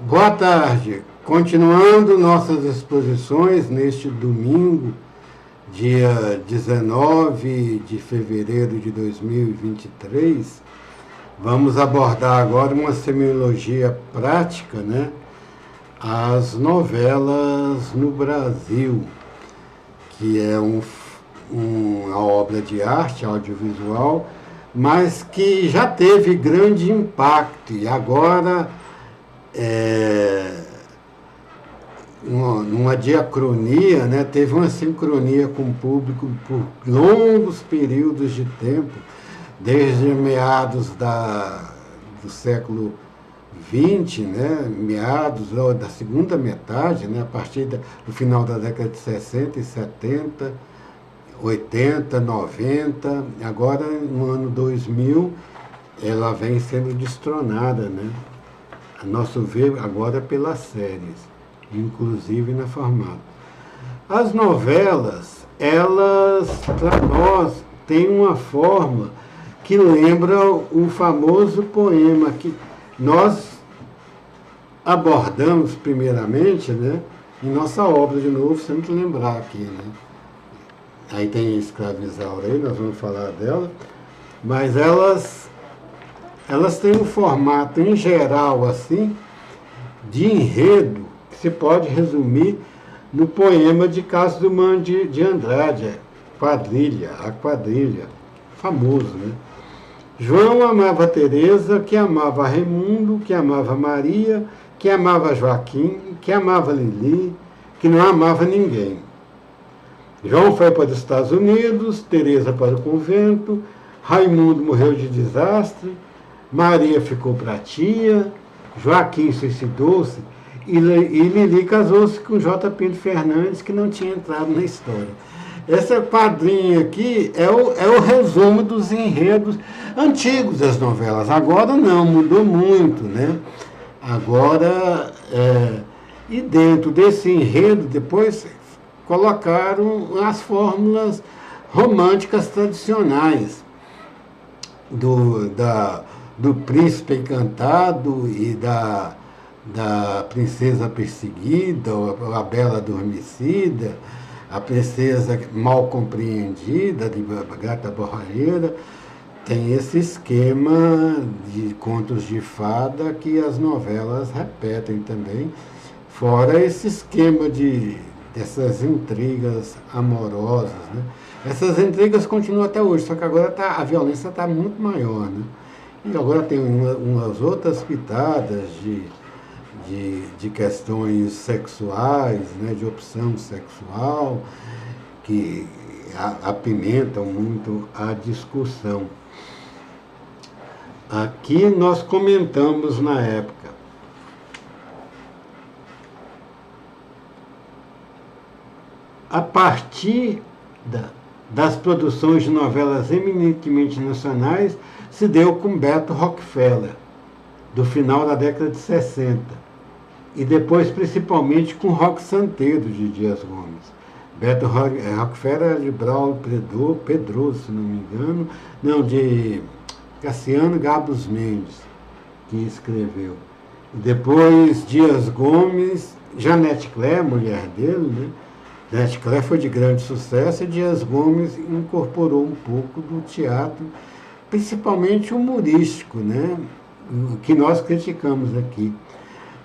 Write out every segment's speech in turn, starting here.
Boa tarde. Continuando nossas exposições neste domingo, dia 19 de fevereiro de 2023, vamos abordar agora uma semiologia prática, né? As novelas no Brasil, que é uma obra de arte audiovisual, mas que já teve grande impacto e agora numa diacronia, né, teve uma sincronia com o público por longos períodos de tempo, desde meados do século XX, né, meados da segunda metade, né, a partir do final da década de 60 e 70, 80, 90, agora no ano 2000 ela vem sendo destronada, né? A nosso ver, agora pelas séries, inclusive na formato. As novelas, elas, para nós, têm uma forma que lembra o famoso poema que nós abordamos primeiramente, né, em nossa obra, de novo, sempre lembrar aqui, né? Aí tem Escravizaura aí, nós vamos falar dela, mas elas têm um formato, em geral, assim, de enredo, que se pode resumir no poema de Cássio Dumont de Andrade, a Quadrilha, famoso, né? João amava Teresa, que amava Raimundo, que amava Maria, que amava Joaquim, que amava Lili, que não amava ninguém. João foi para os Estados Unidos, Teresa para o convento, Raimundo morreu de desastre, Maria ficou para a tia, Joaquim suicidou-se e Lili casou-se com J. Pinto Fernandes, que não tinha entrado na história. Essa quadrinha aqui é o resumo dos enredos antigos das novelas. Agora não, mudou muito, né? Agora, e dentro desse enredo, depois colocaram as fórmulas românticas tradicionais do príncipe encantado e da princesa perseguida, a bela adormecida, a princesa mal compreendida, de Gata Borralheira. Tem esse esquema de contos de fada que as novelas repetem também, fora esse esquema dessas intrigas amorosas, né? Essas intrigas continuam até hoje, só que agora a violência está muito maior, né? E agora tem umas outras pitadas de questões sexuais, né, de opção sexual, que apimentam muito a discussão. Aqui nós comentamos na época. A partir das produções de novelas eminentemente nacionais, se deu com Beto Rockefeller, do final da década de 60, e depois principalmente com Roque Santeiro, de Dias Gomes. Beto Rockefeller era de Braulio Pedroso, se não me engano, não, de Cassiano Gabus Mendes, que escreveu. E depois Dias Gomes, Janete Claire, mulher dele, né? Janete Claire foi de grande sucesso e Dias Gomes incorporou um pouco do teatro, principalmente humorístico, né? Que nós criticamos aqui,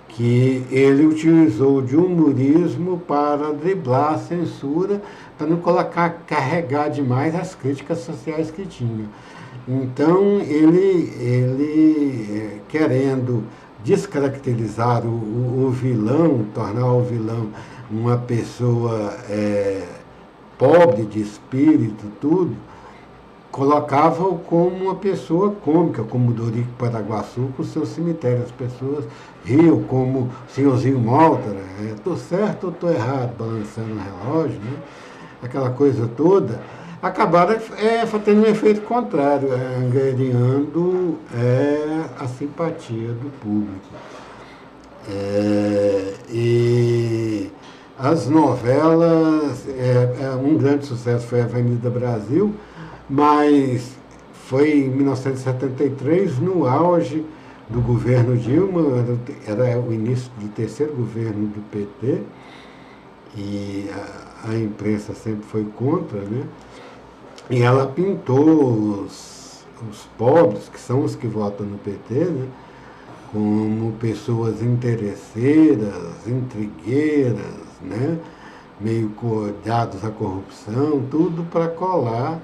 que ele utilizou de humorismo para driblar a censura, para não carregar demais as críticas sociais que tinha. Então, ele querendo descaracterizar o vilão, tornar o vilão uma pessoa pobre de espírito, tudo, colocava-o como uma pessoa cômica, como Dorico Paraguaçu, com o seu cemitério. As pessoas riam, como o senhorzinho Malta, estou certo ou estou errado, balançando o relógio, né? Aquela coisa toda, acabaram tendo um efeito contrário, angariando a simpatia do público. E as novelas, um grande sucesso foi a Avenida Brasil, mas foi em 1973, no auge do governo Dilma, era o início do terceiro governo do PT, e a imprensa sempre foi contra, né? E ela pintou os pobres, que são os que votam no PT, né? Como pessoas interesseiras, intrigueiras, né? Meio dados à corrupção, tudo para colar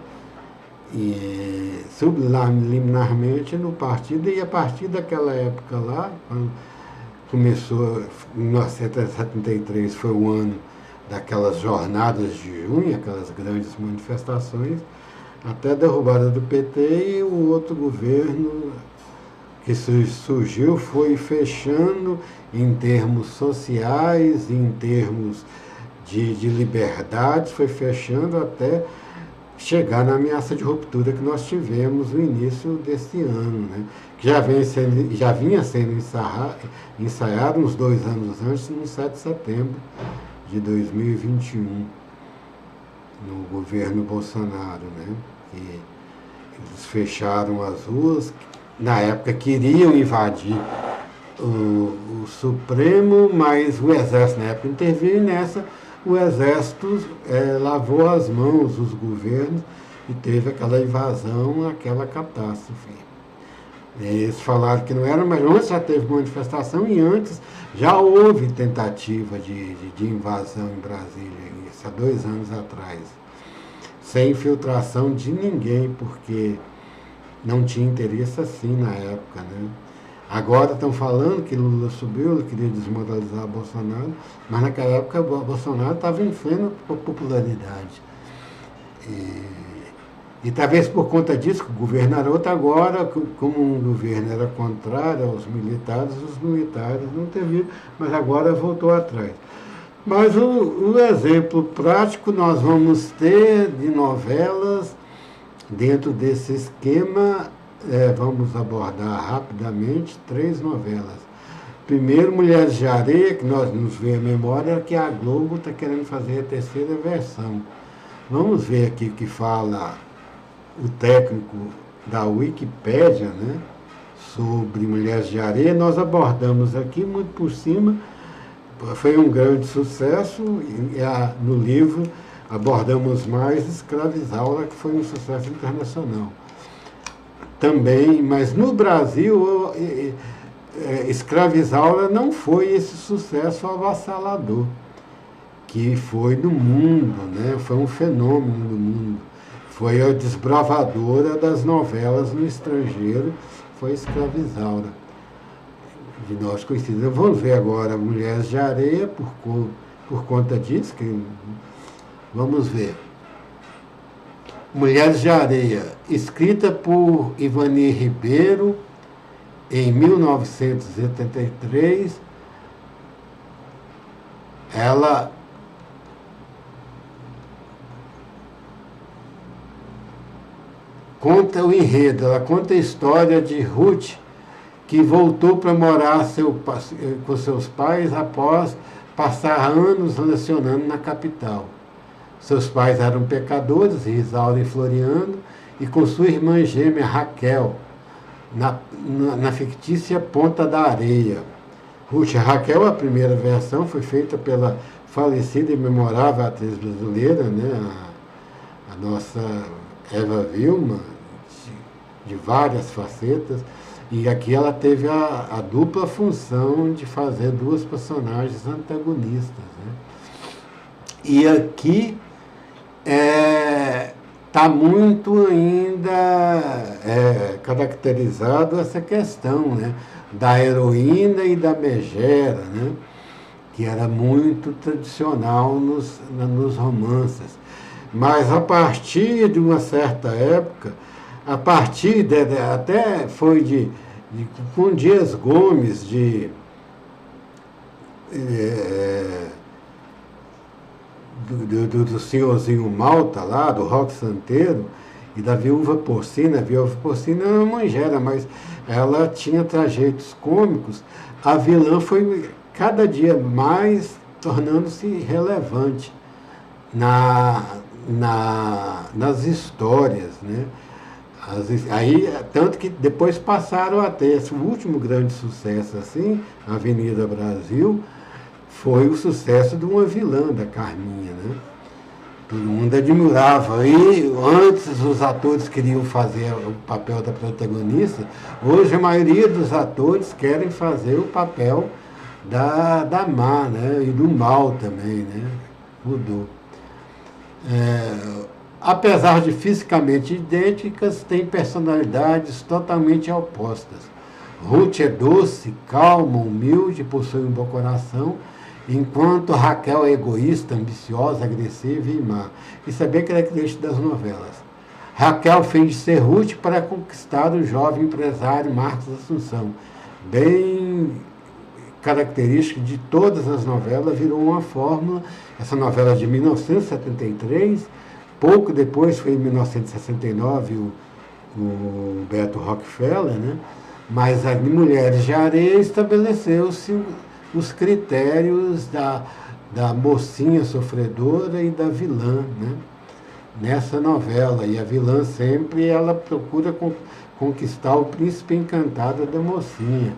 e subliminarmente no partido. E a partir daquela época lá, quando começou, em 1973 foi o ano daquelas jornadas de junho, aquelas grandes manifestações, até a derrubada do PT, e o outro governo que surgiu foi fechando em termos sociais, em termos de liberdades, foi fechando até chegar na ameaça de ruptura que nós tivemos no início desse ano, né? Que já vinha sendo ensaiado uns 2 anos antes, no 7 de setembro de 2021, no governo Bolsonaro, né? Que eles fecharam as ruas, na época queriam invadir o Supremo, mas o Exército na época interveio, e nessa o Exército lavou as mãos, os governos, e teve aquela invasão, aquela catástrofe. Eles falaram que não era, mas antes já teve manifestação e antes já houve tentativa de invasão em Brasília, isso há 2 anos atrás, sem infiltração de ninguém, porque não tinha interesse assim na época, né? Agora estão falando que Lula subiu, ele queria desmoralizar Bolsonaro, mas naquela época Bolsonaro estava em plena popularidade. E talvez por conta disso, que o governo era outro, agora, como um governo era contrário aos militares, os militares não interviram, mas agora voltou atrás. Mas o exemplo prático nós vamos ter de novelas dentro desse esquema. Vamos abordar rapidamente 3 novelas. Primeiro, Mulheres de Areia, que nós nos veio à memória, que a Globo está querendo fazer a 3ª versão. Vamos ver aqui o que fala o técnico da Wikipédia, né, sobre Mulheres de Areia. Nós abordamos aqui muito por cima, foi um grande sucesso, e no livro abordamos mais Escravizaura, que foi um sucesso internacional também, mas no Brasil Escravizaura não foi esse sucesso avassalador que foi no mundo, né? Foi um fenômeno no mundo, foi a desbravadora das novelas no estrangeiro, foi Escravizaura, de nós conhecidos. Vamos ver agora Mulheres de Areia, por conta disso, vamos ver. Mulheres de Areia, escrita por Ivani Ribeiro em 1983. Ela conta o enredo, ela conta a história de Ruth, que voltou para morar com seus pais após passar anos lecionando na capital. Seus pais eram pecadores, Risaldo e Floriano, e com sua irmã gêmea Raquel, na fictícia Ponta da Areia. Ruth Raquel, a primeira versão, foi feita pela falecida e memorável atriz brasileira, né, a nossa Eva Vilma, de várias facetas, e aqui ela teve a dupla função de fazer 2 personagens antagonistas, né? E aqui está muito ainda caracterizado essa questão, né, da heroína e da megera, né, que era muito tradicional nos romances. Mas a partir de uma certa época, a partir até foi com Dias Gomes, do senhorzinho Malta lá, do Roque Santeiro, e da Viúva Porcina. A Viúva Porcina era uma mangera, mas ela tinha trajeitos cômicos. A vilã foi cada dia mais tornando-se relevante nas histórias, né? Aí, tanto que depois passaram a ter esse último grande sucesso, assim, Avenida Brasil, foi o sucesso de uma vilã, da Carminha, né? Todo mundo admirava. E antes os atores queriam fazer o papel da protagonista, hoje a maioria dos atores querem fazer o papel da má, né? E do mal também, né? Mudou. Apesar de fisicamente idênticas, têm personalidades totalmente opostas. Ruth é doce, calma, humilde, possui um bom coração, enquanto Raquel é egoísta, ambiciosa, agressiva e má. Isso é bem característico das novelas. Raquel finge ser Ruth para conquistar o jovem empresário Marcos Assunção. Bem característico de todas as novelas, virou uma fórmula. Essa novela de 1973, pouco depois foi em 1969 o Beto Rockefeller, né? Mas a Mulheres de Areia estabeleceu-se os critérios da mocinha sofredora e da vilã, né? Nessa novela. E a vilã sempre ela procura conquistar o príncipe encantado da mocinha.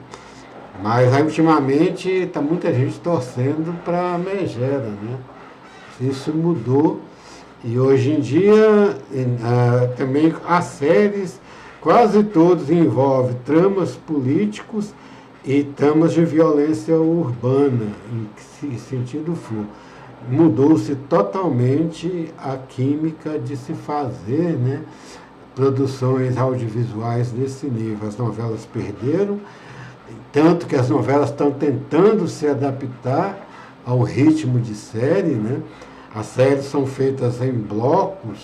Mas aí, ultimamente está muita gente torcendo para a Megera, né? Isso mudou. E hoje em dia também as séries, quase todos envolvem tramas políticos e tramas de violência urbana, em que sentido for. Mudou-se totalmente a química de se fazer, né, produções audiovisuais desse nível. As novelas perderam, tanto que as novelas estão tentando se adaptar ao ritmo de série, né? As séries são feitas em blocos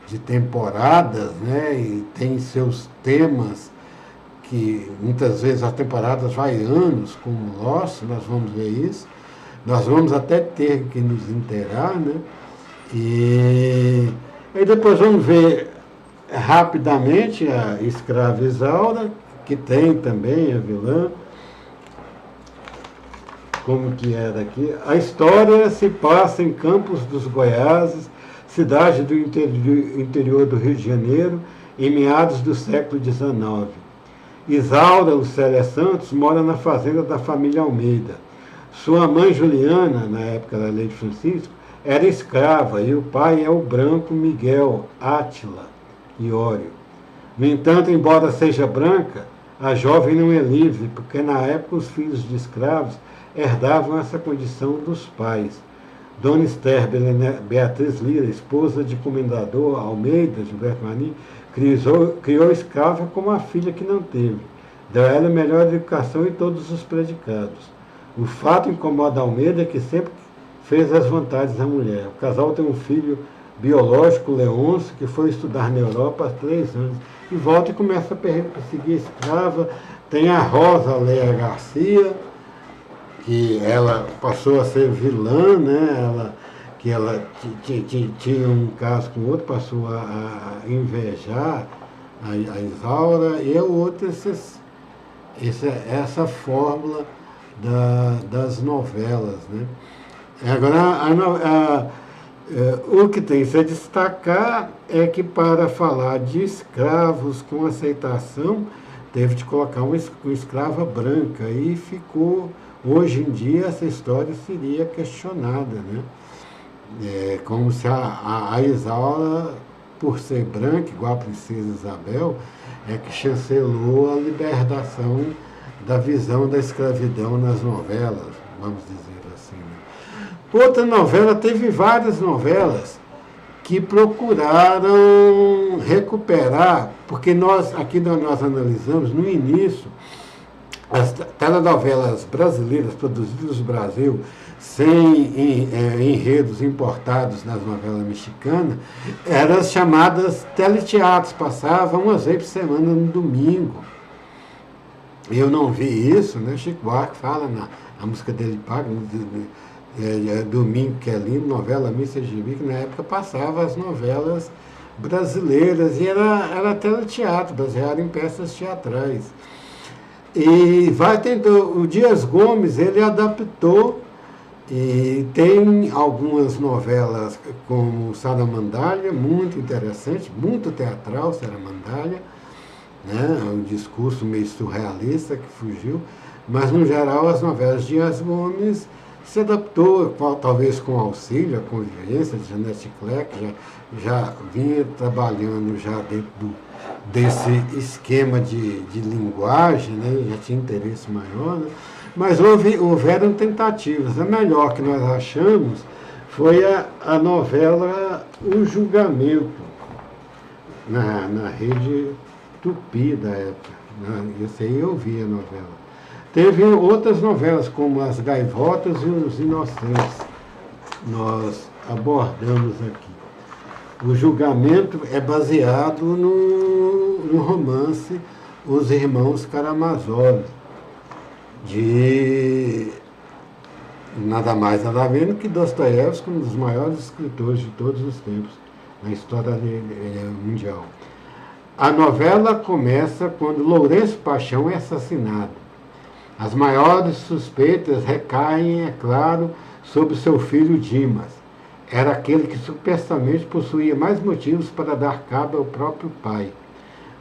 de temporadas, né? E tem seus temas que muitas vezes as temporadas vai anos, como Lost, nós vamos ver isso. Nós vamos até ter que nos inteirar, né? E depois vamos ver rapidamente a Escrava Isaura, que tem também a vilã, como que era aqui. A história se passa em Campos dos Goiáses, cidade do interior do Rio de Janeiro, em meados do século XIX. Isaura Lucélia Santos mora na fazenda da família Almeida. Sua mãe Juliana, na época da Lei de Francisco, era escrava e o pai é o branco Miguel Átila Iório. No entanto, embora seja branca, a jovem não é livre, porque na época os filhos de escravos herdavam essa condição dos pais. Dona Esther Beatriz Lira, esposa de comendador Almeida, Gilberto Marinho, criou a escrava como a filha que não teve. Deu a ela a melhor educação em todos os predicados. O fato incomoda Almeida que sempre fez as vontades da mulher. O casal tem um filho biológico, Leôncio, que foi estudar na Europa há 3 anos. E volta e começa a perseguir a escrava. Tem a Rosa Leia Garcia, que ela passou a ser vilã, né? Ela tinha um caso com o outro, passou a invejar a Isaura, e o outro, essa fórmula das novelas, né? Agora, o que tem que destacar é que para falar de escravos com aceitação, teve de colocar uma escrava branca, e ficou, hoje em dia, essa história seria questionada, né? Como se a Isaura, por ser branca, igual a princesa Isabel, é que chancelou a libertação da visão da escravidão nas novelas, vamos dizer assim, né? Outra novela, teve várias novelas que procuraram recuperar, porque nós analisamos no início as telenovelas brasileiras produzidas no Brasil, sem enredos importados nas novelas mexicanas, eram chamadas teleteatros, passavam umas vezes por semana no domingo. Eu não vi isso, né? Chico Buarque fala na música dele, Domingo que é lindo, novela Missa Gibi, que na época passava as novelas brasileiras, e era teleteatro, baseado em peças teatrais. E o Dias Gomes, ele adaptou E tem algumas novelas como Saramandalha, muito interessante, muito teatral, Saramandalha, né? Um discurso meio surrealista que fugiu, mas no geral as novelas de Dias Gomes se adaptou, talvez com auxílio, a convivência de Janete Clerc, já vinha trabalhando já dentro desse esquema de linguagem, né? Já tinha interesse maior, né? Mas houveram tentativas. A melhor que nós achamos foi a novela O Julgamento, na rede Tupi da época. Esse aí eu vi a novela. Teve outras novelas, como As Gaivotas e Os Inocentes. Nós abordamos aqui. O Julgamento é baseado no romance Os Irmãos Karamazov, de nada mais nada menos que Dostoiévski, um dos maiores escritores de todos os tempos na história mundial. A novela começa quando Lourenço Paixão é assassinado. As maiores suspeitas recaem, é claro, sobre seu filho Dimas. Era aquele que supostamente possuía mais motivos para dar cabo ao próprio pai.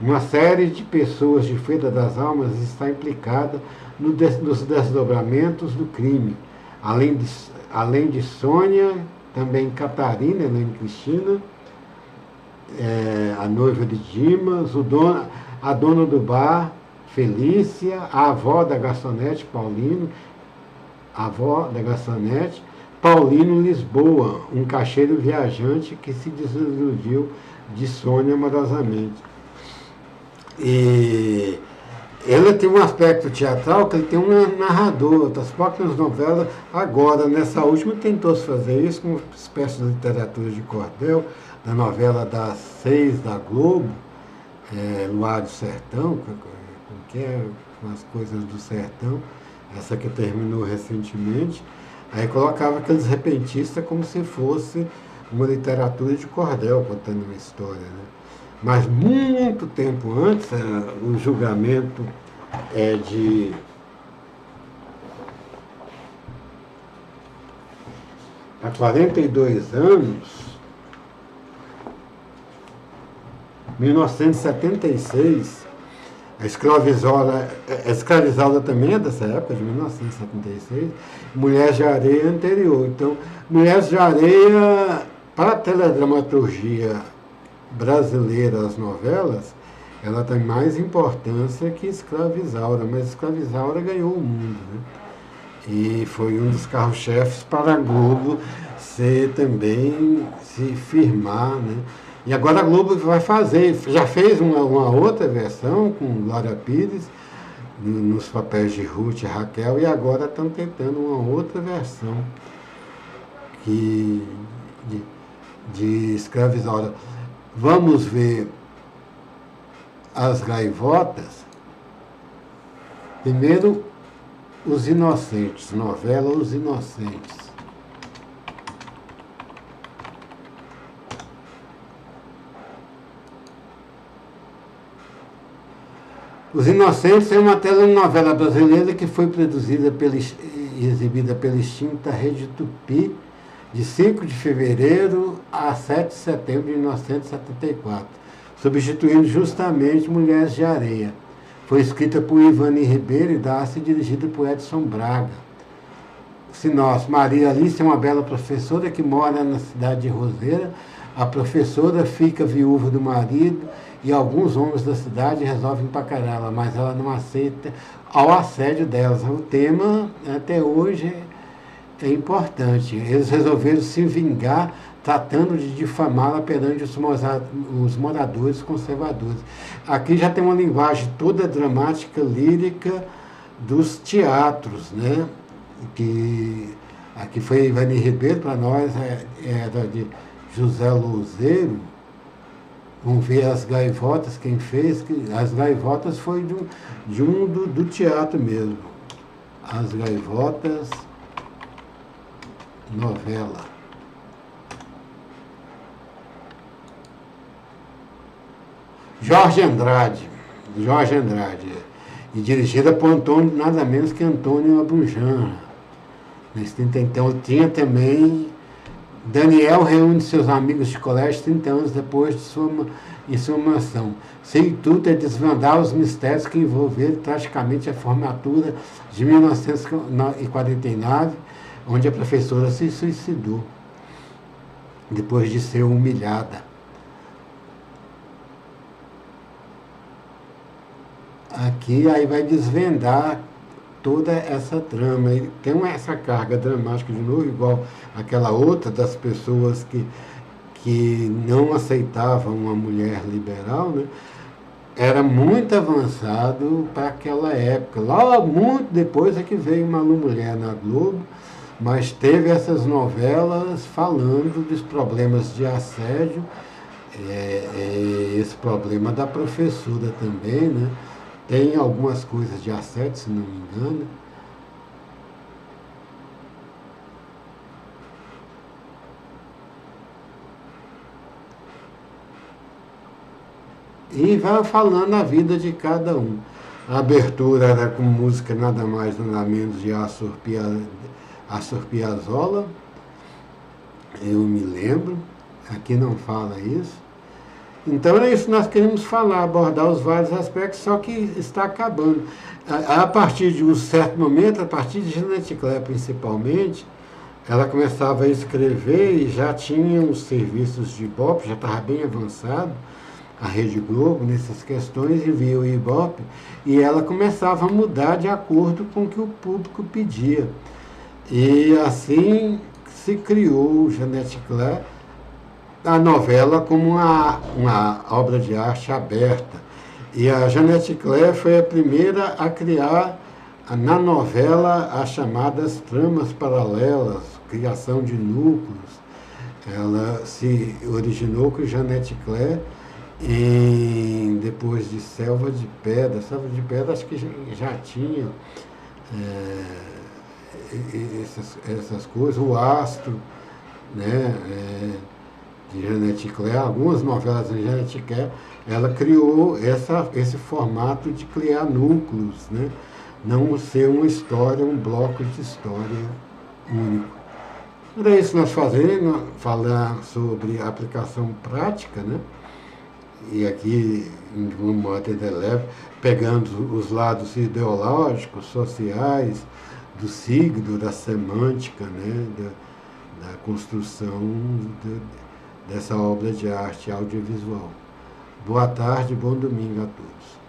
Uma série de pessoas de Feira das Almas está implicada nos desdobramentos do crime. Além de Sônia, também Catarina, Helene Cristina, a noiva de Dimas, a dona do bar, Felícia, a avó da garçonete, Paulino Lisboa, um caixeiro viajante que se desiludiu de Sônia amorosamente. E ela tem um aspecto teatral que ele tem um narrador. Das próprias novelas, agora, nessa última, tentou-se fazer isso com uma espécie de literatura de cordel, da novela das 6 da Globo, Luar do Sertão, que é as coisas do sertão, essa que terminou recentemente. Aí colocava aqueles repentistas como se fosse uma literatura de cordel, contando uma história, né? Mas muito tempo antes, o Julgamento é de há 42 anos, 1976, a Escravizada também é dessa época, de 1976, Mulheres de Areia é anterior. Então, Mulheres de Areia, para a teledramaturgia brasileira, as novelas, ela tem mais importância que Escravizaura, mas Escravizaura ganhou o mundo, né? E foi um dos carros-chefes para a Globo também se firmar, né? E agora a Globo vai fazer, já fez uma outra versão com Glória Pires, nos papéis de Ruth e Raquel, e agora estão tentando uma outra versão de Escravizaura. Vamos ver As Gaivotas. Primeiro, Os Inocentes, novela Os Inocentes. Os Inocentes é uma telenovela brasileira que foi produzida e exibida pela extinta Rede Tupi de 5 de fevereiro a 7 de setembro de 1974, substituindo justamente Mulheres de Areia. Foi escrita por Ivani Ribeiro e Darcy, dirigida por Edson Braga. Sinopse: Maria Alice é uma bela professora que mora na cidade de Roseira. A professora fica viúva do marido e alguns homens da cidade resolvem paquerá-la, mas ela não aceita ao assédio delas. O tema, até hoje, é importante. Eles resolveram se vingar, tratando de difamá-la perante os moradores conservadores. Aqui já tem uma linguagem toda dramática, lírica dos teatros, né? Que aqui foi Ivani Ribeiro, para nós era de José Louzeiro. Vamos ver As Gaivotas, quem fez. As Gaivotas foi do teatro mesmo. As Gaivotas, novela. Jorge Andrade, e dirigida por nada menos que Antônio Abujamra. Nesse 30, então tinha também. Daniel reúne seus amigos de colégio 30 anos depois em sua mansão. Seu intuito é desvendar os mistérios que envolveram tragicamente a formatura de 1949, onde a professora se suicidou, depois de ser humilhada. Aqui aí vai desvendar toda essa trama. E tem essa carga dramática de novo, igual aquela outra das pessoas que não aceitavam uma mulher liberal, né? Era muito avançado para aquela época. Lá muito depois é que veio Malu Mulher na Globo, mas teve essas novelas falando dos problemas de assédio, esse problema da professora também, né? Tem algumas coisas de assédio, se não me engano. E vai falando a vida de cada um. A abertura era com música nada mais nada menos de Astor Piazzolla, eu me lembro, aqui não fala isso. Então é isso que nós queremos falar, abordar os vários aspectos, só que está acabando. A partir de um certo momento, a partir de Jeanette Claire principalmente, ela começava a escrever e já tinha os serviços de Ibope, já estava bem avançado, a Rede Globo nessas questões, e via o Ibope, e ela começava a mudar de acordo com o que o público pedia. E assim se criou Jeanette Claire, a novela como uma obra de arte aberta. E a Jeanette Claire foi a primeira a criar na novela as chamadas tramas paralelas, criação de núcleos. Ela se originou com Jeanette Claire depois de Selva de Pedra. Selva de Pedra acho que já tinha essas coisas, o Astro, né? De Jeanette Claire, algumas novelas de Jeanette Claire, ela criou esse formato de criar núcleos, né? Não ser uma história, um bloco de história único. Era isso que nós fazemos, falar sobre a aplicação prática, né? E aqui, em um modo de leve, pegando os lados ideológicos, sociais, do signo, da semântica, né? Da construção dessa obra de arte audiovisual. Boa tarde, bom domingo a todos.